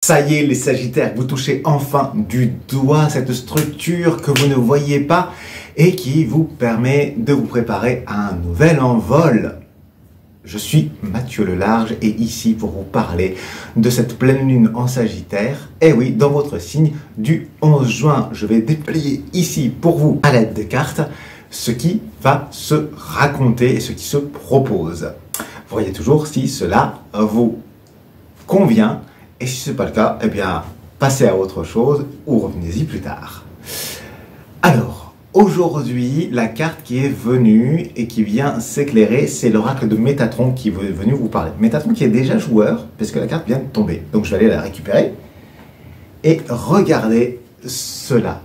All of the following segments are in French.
Ça y est les Sagittaires, vous touchez enfin du doigt cette structure que vous ne voyez pas et qui vous permet de vous préparer à un nouvel envol. Je suis Mathieu Lelarge et ici pour vous parler de cette pleine lune en Sagittaire. Et oui, dans votre signe du 11 juin, je vais déplier ici pour vous à l'aide des cartes ce qui va se raconter et ce qui se propose. Voyez toujours si cela vous convient. Et si ce n'est pas le cas, eh bien, passez à autre chose ou revenez-y plus tard. Alors, aujourd'hui, la carte qui est venue et qui vient s'éclairer, c'est l'oracle de Métatron qui est venu vous parler. Métatron qui est déjà joueur, parce que la carte vient de tomber. Donc, je vais aller la récupérer. Et regardez cela.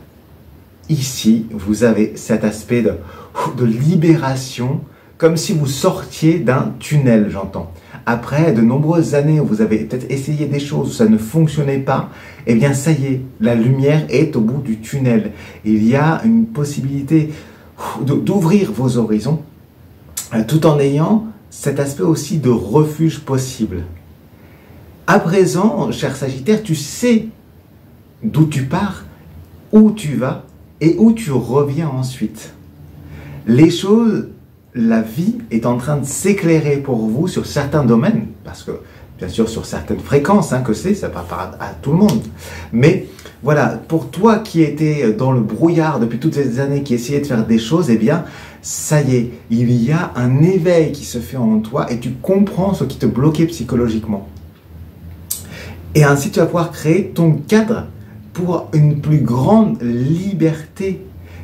Ici, vous avez cet aspect de libération, comme si vous sortiez d'un tunnel, j'entends. Après de nombreuses années où vous avez peut-être essayé des choses, où ça ne fonctionnait pas, eh bien ça y est, la lumière est au bout du tunnel. Il y a une possibilité d'ouvrir vos horizons, tout en ayant cet aspect aussi de refuge possible. À présent, cher Sagittaire, tu sais d'où tu pars, où tu vas et où tu reviens ensuite. Les choses... La vie est en train de s'éclairer pour vous sur certains domaines, parce que, bien sûr, sur certaines fréquences, ça ne parle pas à tout le monde. Mais, voilà, pour toi qui étais dans le brouillard depuis toutes ces années, qui essayait de faire des choses, eh bien, ça y est, il y a un éveil qui se fait en toi et tu comprends ce qui te bloquait psychologiquement. Et ainsi, tu vas pouvoir créer ton cadre pour une plus grande liberté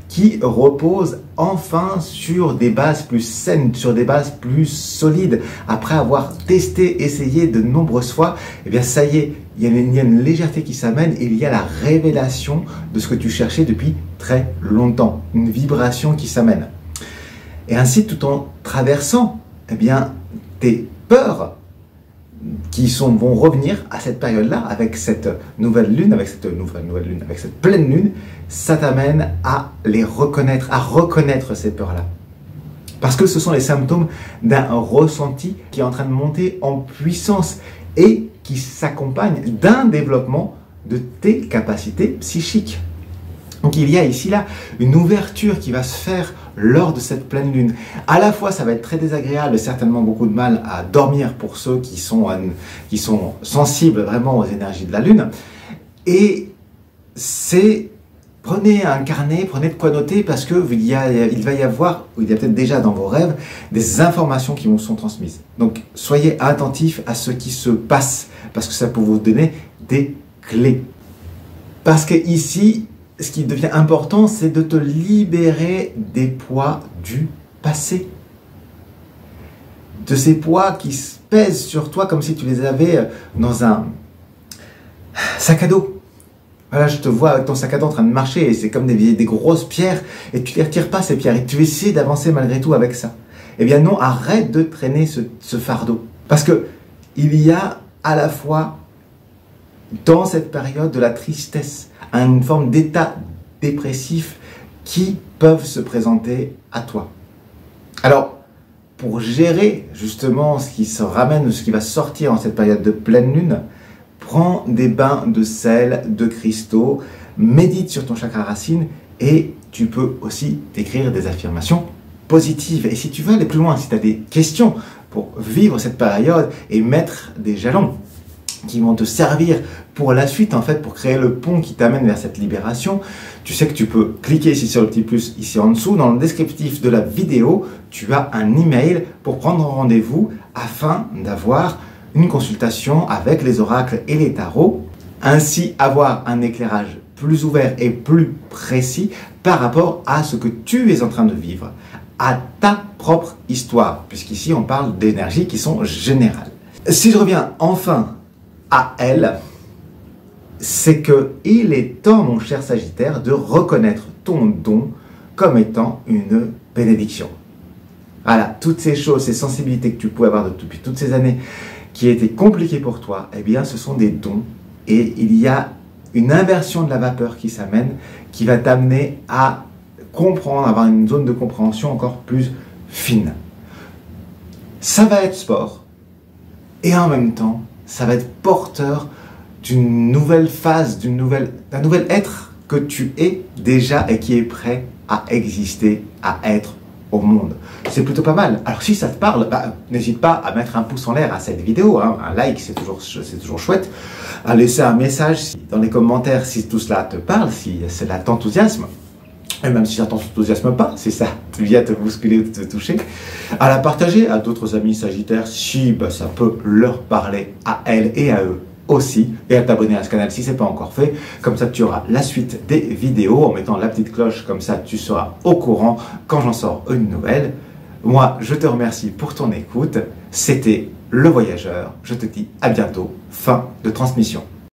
qui repose enfin sur des bases plus saines, sur des bases plus solides. Après avoir testé, essayé de nombreuses fois, eh bien ça y est, il y a une légèreté qui s'amène et il y a la révélation de ce que tu cherchais depuis très longtemps. Une vibration qui s'amène. Et ainsi, tout en traversant eh bien, tes peurs qui vont revenir à cette période-là, avec cette nouvelle lune, avec cette pleine lune, ça t'amène à les reconnaître, à reconnaître ces peurs-là. Parce que ce sont les symptômes d'un ressenti qui est en train de monter en puissance et qui s'accompagne d'un développement de tes capacités psychiques. Donc il y a ici là une ouverture qui va se faire lors de cette pleine lune. À la fois ça va être très désagréable et certainement beaucoup de mal à dormir pour ceux qui sont sensibles vraiment aux énergies de la lune. Et prenez un carnet, prenez de quoi noter parce que il va y avoir, ou il y a peut-être déjà dans vos rêves, des informations qui vous sont transmises. Donc soyez attentifs à ce qui se passe parce que ça peut vous donner des clés. Parce que ici, ce qui devient important, c'est de te libérer des poids du passé. De ces poids qui pèsent sur toi comme si tu les avais dans un sac à dos. Voilà, je te vois avec ton sac à dos en train de marcher et c'est comme des grosses pierres et tu ne les retires pas ces pierres et tu essaies d'avancer malgré tout avec ça. Eh bien non, arrête de traîner ce fardeau. Parce que il y a à la fois dans cette période de la tristesse, une forme d'état dépressif qui peuvent se présenter à toi. Alors, pour gérer justement ce qui se ramène, ce qui va sortir en cette période de pleine lune, prends des bains de sel, de cristaux, médite sur ton chakra racine et tu peux aussi t'écrire des affirmations positives. Et si tu veux aller plus loin, si tu as des questions pour vivre cette période et mettre des jalons qui vont te servir pour la suite, en fait, pour créer le pont qui t'amène vers cette libération, tu sais que tu peux cliquer ici sur le petit plus, ici en dessous. Dans le descriptif de la vidéo, tu as un email pour prendre rendez-vous afin d'avoir une consultation avec les oracles et les tarots. Ainsi, avoir un éclairage plus ouvert et plus précis par rapport à ce que tu es en train de vivre, à ta propre histoire, puisqu'ici, on parle d'énergies qui sont générales. Si je reviens enfin à elle, c'est qu'il est temps, mon cher Sagittaire, de reconnaître ton don comme étant une bénédiction. Voilà, toutes ces choses, ces sensibilités que tu pouvais avoir depuis toutes ces années qui étaient compliquées pour toi, eh bien, ce sont des dons. Et il y a une inversion de la vapeur qui s'amène, qui va t'amener à comprendre, avoir une zone de compréhension encore plus fine. Ça va être sport. Et en même temps, ça va être porteur d'une nouvelle phase, d'un nouvel être que tu es déjà et qui est prêt à exister, à être au monde. C'est plutôt pas mal. Alors si ça te parle, n'hésite pas à mettre un pouce en l'air à cette vidéo, hein. Un like c'est toujours chouette, à laisser un message dans les commentaires si tout cela te parle, si cela t'enthousiasme, et même si ça t'enthousiasme pas, si ça vient te bousculer ou te toucher, à la partager à d'autres amis Sagittaires si ça peut leur parler à elles et à eux aussi, et à t'abonner à ce canal si ce n'est pas encore fait. Comme ça tu auras la suite des vidéos en mettant la petite cloche, comme ça tu seras au courant quand j'en sors une nouvelle. Moi je te remercie pour ton écoute, c'était Le Voyageur, je te dis à bientôt, fin de transmission.